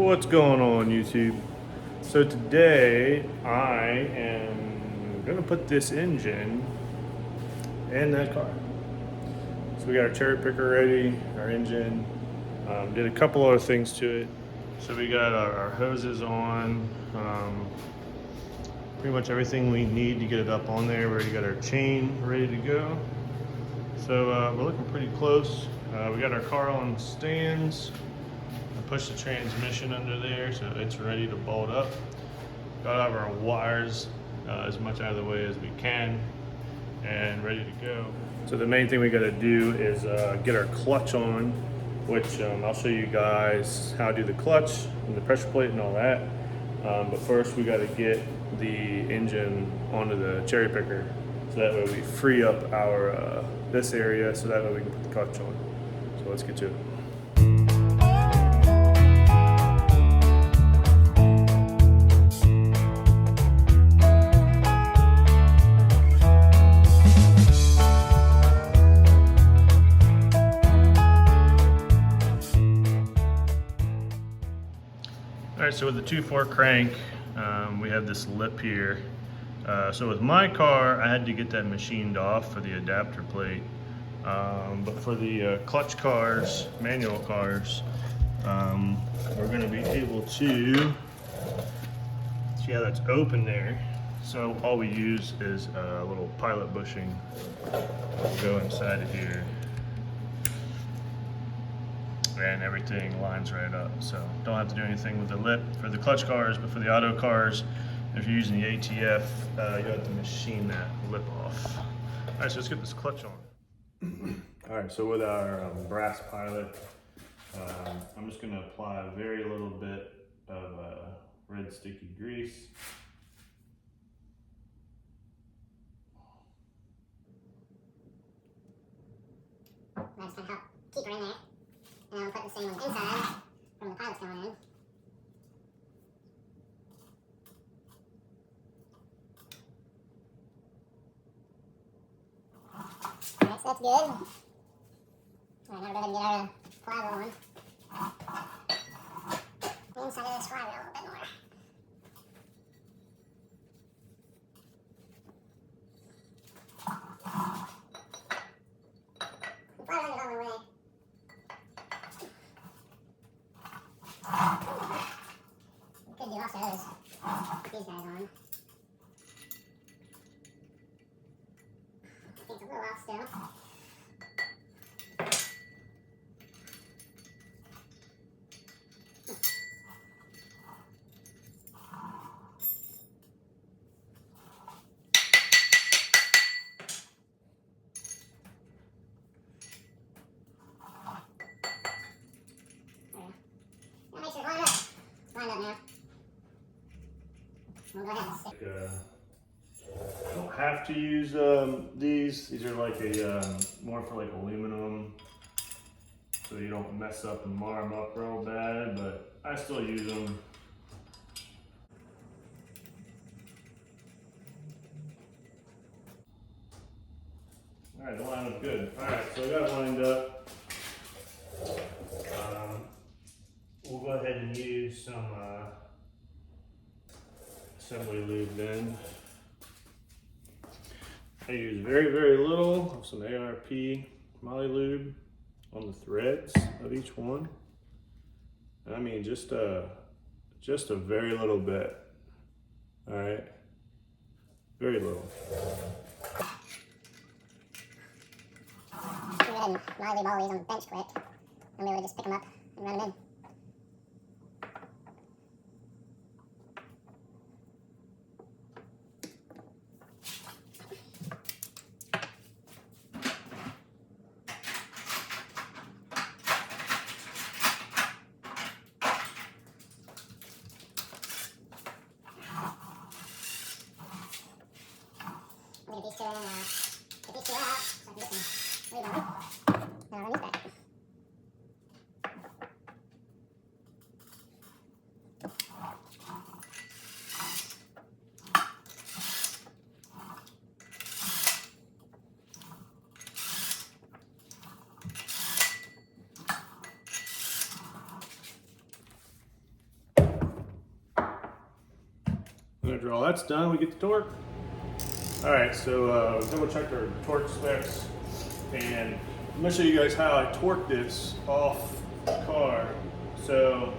What's going on, YouTube? So today I am gonna put this engine in that car. So we got our cherry picker ready, our engine, did a couple other things to it. So we got our hoses on, pretty much everything we need to get it up on there. We already got our chain ready to go. So we're looking pretty close. We got our car on stands. I pushed the transmission under there so it's ready to bolt up. Got all of our wires as much out of the way as we can and ready to go. So the main thing we got to do is get our clutch on, which I'll show you guys how to do the clutch and the pressure plate and all that. But first we got to get the engine onto the cherry picker so that way we free up our this area so that way we can put the clutch on. So let's get to it. All right, so with the 2.4 crank, we have this lip here. So with my car, I had to get that machined off for the adapter plate. But for the clutch cars, manual cars, we're going to be able to see how that's open there. So all we use is a little pilot bushing. Go inside of here. And everything lines right up. So don't have to do anything with the lip for the clutch cars, but for the auto cars, if you're using the ATF, you have to machine that lip off. All right, so let's get this clutch on. All right, so with our brass pilot, I'm just gonna apply a very little bit of red sticky grease. That's gonna help keep her in there. And I'm putting the same on the inside from the pilot's going in. Alright, so that's good. Alright, now we're going to get our flywheel on. Inside of this flywheel a little bit more. The flywheel is on the way. We could do also these guys on. Takes a little off still. That makes it line up. It's lined up now. We'll go ahead and stick. I don't have to use these. These are like a more for like aluminum, so you don't mess up and mar them up real bad. But I still use them. All right, they line up good. All right, so I got it lined up. We'll go ahead and use some assembly lube then. I use very, very little of some ARP moly lube on the threads of each one. I mean, just a very little bit. All right, very little. Go ahead and moly lube all these on the bench quick, and we would just pick them up and run them in. We'll get these two in, get these two out, so I can get some lube on them. Now run these back. After all that's done, we get the torque. All right, so double checked our torque specs, and I'm gonna show you guys how I torque this off the car. So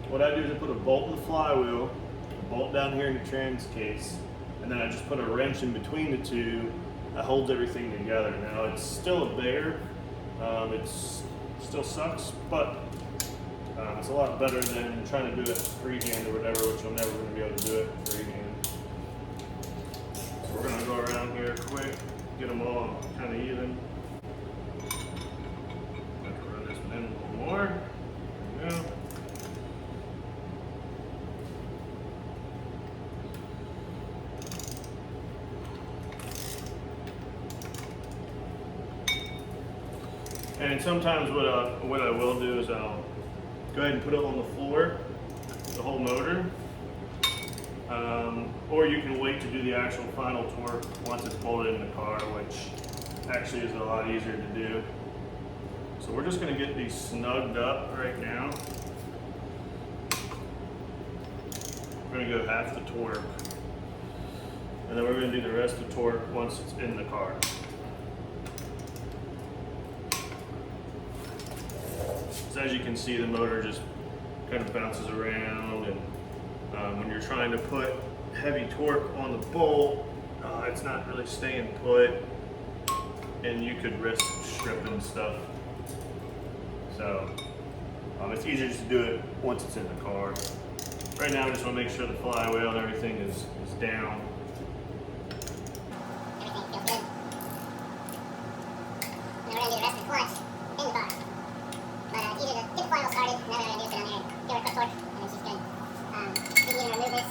what I do is I put a bolt in the flywheel, a bolt down here in the trans case, and then I just put a wrench in between the two that holds everything together. Now it's still a bear, it still sucks, but it's a lot better than trying to do it freehand or whatever, which you'll never gonna be able to do it freehand. So we're gonna go around here quick, get them all kind of even. Have to run this one in a little more. There we go. And sometimes what I will do is I'll go ahead and put it on the floor, the whole motor, or you can wait to do the actual final torque once it's bolted in the car, which actually is a lot easier to do. So we're just going to get these snugged up right now. We're going to go half the torque, and then we're going to do the rest of the torque once it's in the car. So as you can see, the motor just kind of bounces around, and when you're trying to put heavy torque on the bolt, it's not really staying put, and you could risk stripping stuff. So it's easier just to do it once it's in the car. Right now I just want to make sure the flywheel and everything is down. Everything feels good. And then we're going to do the rest of the clutch in the car. But easier to get the flywheel started, and then we're going to do sit down there, give her a quick torque, and then she's good. We can even remove this.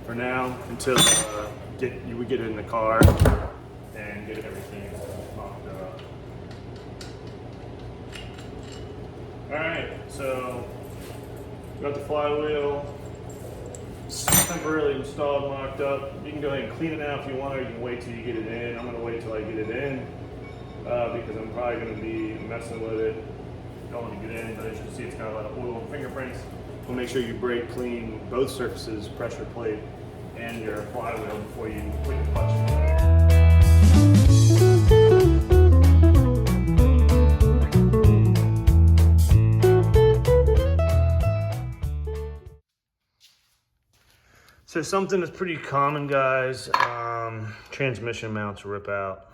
For now, until we get it in the car and get everything mocked up. All right, so got the flywheel temporarily installed, mocked up. You can go ahead and clean it now if you want, or you can wait till you get it in. I'm gonna wait till I get it in because I'm probably gonna be messing with it. Don't want to get in, but as you can see, it's got a lot of oil and fingerprints. So make sure you brake clean both surfaces, pressure plate and your flywheel, before you put your clutch in. So something that's pretty common, guys, transmission mounts rip out.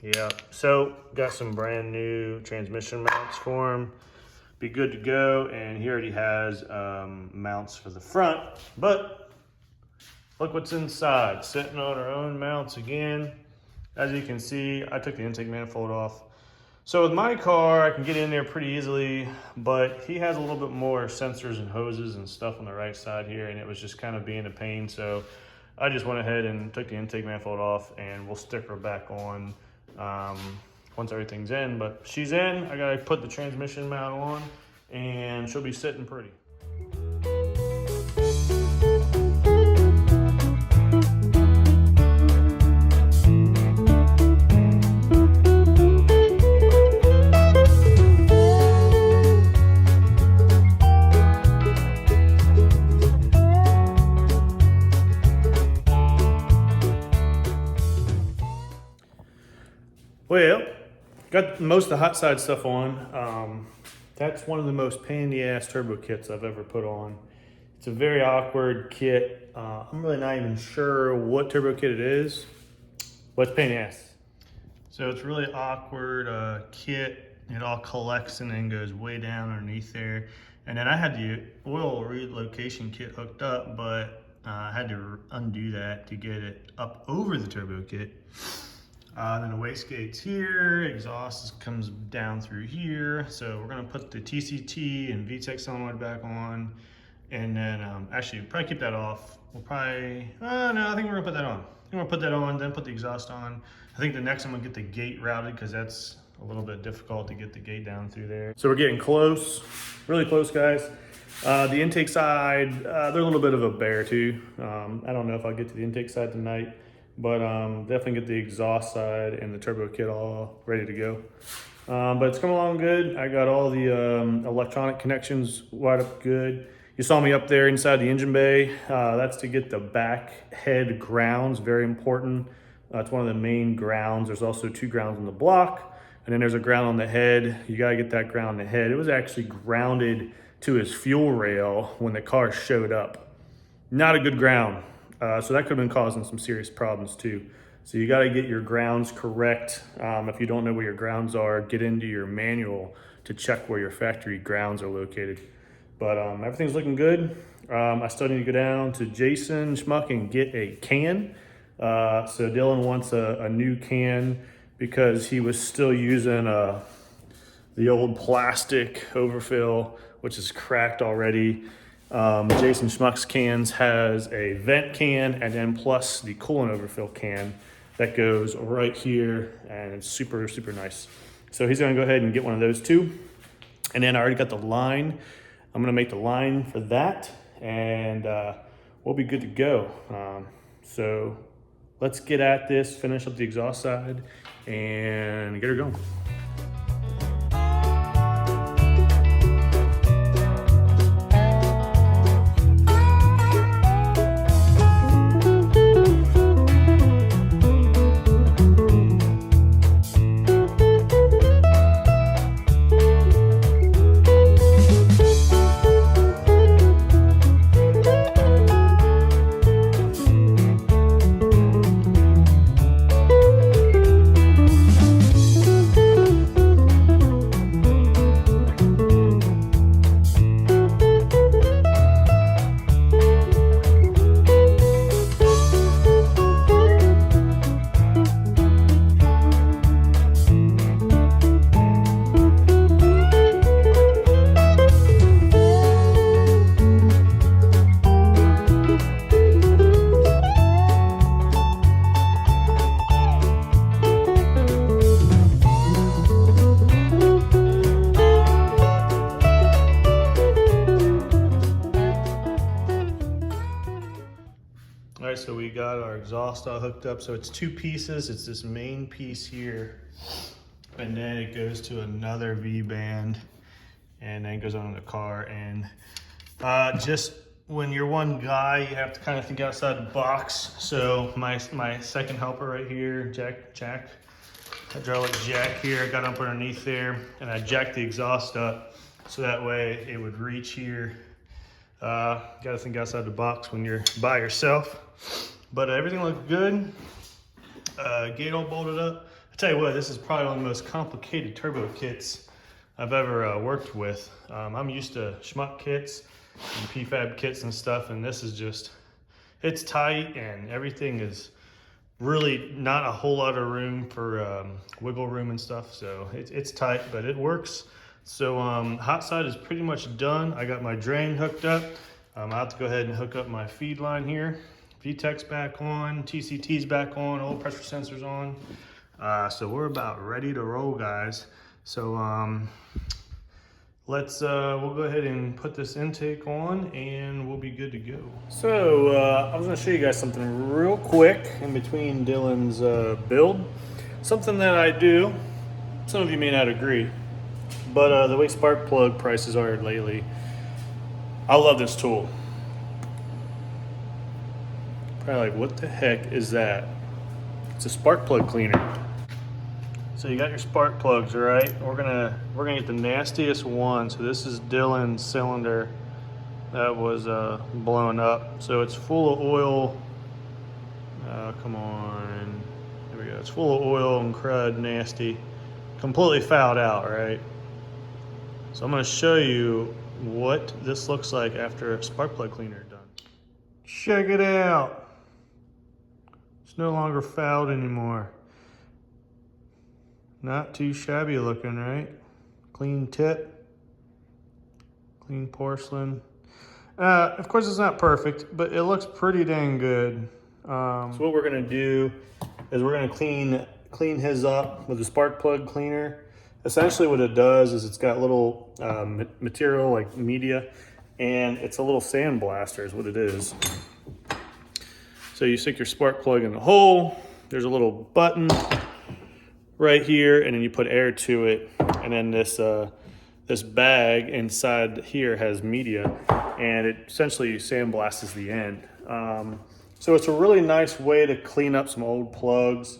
Yeah, so got some brand new transmission mounts for him. Be good to go, and he already has mounts for the front, but look what's inside, sitting on our own mounts again. As you can see, I took the intake manifold off. So with my car, I can get in there pretty easily, but he has a little bit more sensors and hoses and stuff on the right side here, and it was just kind of being a pain. So I just went ahead and took the intake manifold off, and we'll stick her back on once everything's in. But she's in. I gotta put the transmission mount on, and she'll be sitting pretty. Well, got most of the hot side stuff on. That's one of the most pain in the ass turbo kits I've ever put on. It's a very awkward kit. I'm really not even sure what turbo kit it is, but it's pain in the ass. So it's really awkward kit. It all collects and then goes way down underneath there. And then I had the oil relocation kit hooked up, but I had to undo that to get it up over the turbo kit. Then the wastegate's here, exhaust comes down through here. So we're gonna put the TCT and VTEC solenoid back on. And then actually probably keep that off. We'll probably, no, I think we're gonna put that on. I'm gonna put that on, then put the exhaust on. I think the next I'm gonna get the gate routed, because that's a little bit difficult to get the gate down through there. So we're getting close, really close, guys. The intake side, they're a little bit of a bear too. I don't know if I'll get to the intake side tonight, but definitely get the exhaust side and the turbo kit all ready to go. But it's coming along good. I got all the electronic connections wired up good. You saw me up there inside the engine bay. That's to get the back head grounds, very important. It's one of the main grounds. There's also 2 grounds on the block, and then there's a ground on the head. You gotta get that ground on the head. It was actually grounded to his fuel rail when the car showed up. Not a good ground. So that could have been causing some serious problems too. So you gotta get your grounds correct. If you don't know where your grounds are, get into your manual to check where your factory grounds are located. But everything's looking good. I still need to go down to Jason Schmuck and get a can. So Dylan wants a new can because he was still using the old plastic overfill, which is cracked already. Jason Schmuck's cans has a vent can and then plus the coolant overfill can that goes right here, and it's super, super nice. So he's gonna go ahead and get one of those too. And then I already got the line. I'm gonna make the line for that, and we'll be good to go. So let's get at this, finish up the exhaust side, and get her going. All right, so we got our exhaust all hooked up. So it's 2 pieces. It's this main piece here, and then it goes to another V-band, and then it goes on the car. And just when you're one guy, you have to kind of think outside the box. So my second helper right here, hydraulic jack here, I got up underneath there, and I jacked the exhaust up so that way it would reach here. Got to think outside the box when you're by yourself. But everything looked good. Gate all bolted up. I tell you what, this is probably one of the most complicated turbo kits I've ever worked with. I'm used to Schmuck kits and PFAB kits and stuff, and this is just, it's tight and everything is really not a whole lot of room for wiggle room and stuff. So it's tight, but it works. So hot side is pretty much done. I got my drain hooked up. I'll have to go ahead and hook up my feed line here. VTEC's back on, TCT's back on, all pressure sensors on. So we're about ready to roll, guys. So we'll go ahead and put this intake on and we'll be good to go. So I was gonna show you guys something real quick in between Dylan's build. Something that I do, some of you may not agree, but the way spark plug prices are lately, I love this tool. Probably like, what the heck is that? It's a spark plug cleaner. So you got your spark plugs, right? We're gonna get the nastiest one. So this is Dylan's cylinder that was blown up. So it's full of oil. Come on, there we go. It's full of oil and crud, nasty, completely fouled out, right? So I'm gonna show you what this looks like after a spark plug cleaner is done. Check it out. It's no longer fouled anymore. Not too shabby looking, right? Clean tip, clean porcelain. Of course it's not perfect, but it looks pretty dang good. So what we're gonna do is we're gonna clean his up with a spark plug cleaner. Essentially what it does is it's got little material like media, and it's a little sandblaster is what it is. So you stick your spark plug in the hole, there's a little button right here, and then you put air to it, and then this this bag inside here has media, and it essentially sandblasts the end. So it's a really nice way to clean up some old plugs,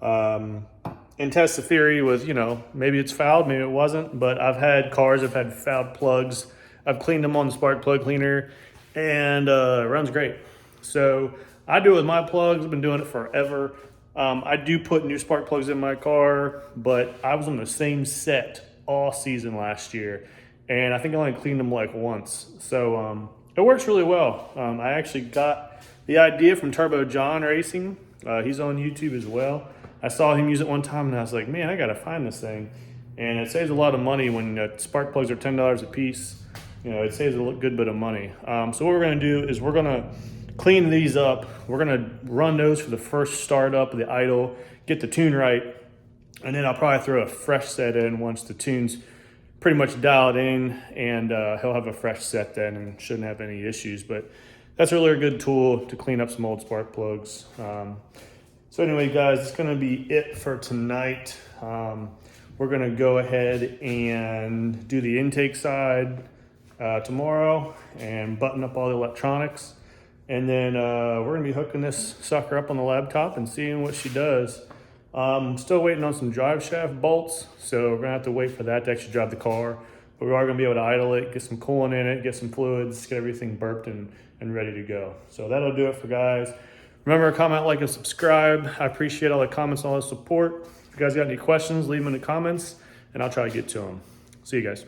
and test the theory with, you know, maybe it's fouled, maybe it wasn't, but I've had cars that have had fouled plugs. I've cleaned them on the spark plug cleaner, and it runs great. So I do it with my plugs. I've been doing it forever. I do put new spark plugs in my car, but I was on the same set all season last year, and I think I only cleaned them like once. So it works really well. I actually got the idea from Turbo John Racing. He's on YouTube as well. I saw him use it one time, and I was like, man, I gotta find this thing. And it saves a lot of money when spark plugs are $10 a piece. You know, it saves a good bit of money. So what we're gonna do is we're gonna clean these up. We're gonna run those for the first start up of the idle, get the tune right, and then I'll probably throw a fresh set in once the tune's pretty much dialed in, and he'll have a fresh set then and shouldn't have any issues. But that's really a good tool to clean up some old spark plugs. So anyway, guys, it's gonna be it for tonight. We're gonna go ahead and do the intake side tomorrow and button up all the electronics. And then we're gonna be hooking this sucker up on the laptop and seeing what she does. Still waiting on some drive shaft bolts, so we're gonna have to wait for that to actually drive the car. But we are gonna be able to idle it, get some coolant in it, get some fluids, get everything burped and ready to go. So that'll do it for guys. Remember, comment, like, and subscribe. I appreciate all the comments and all the support. If you guys got any questions, leave them in the comments, and I'll try to get to them. See you guys.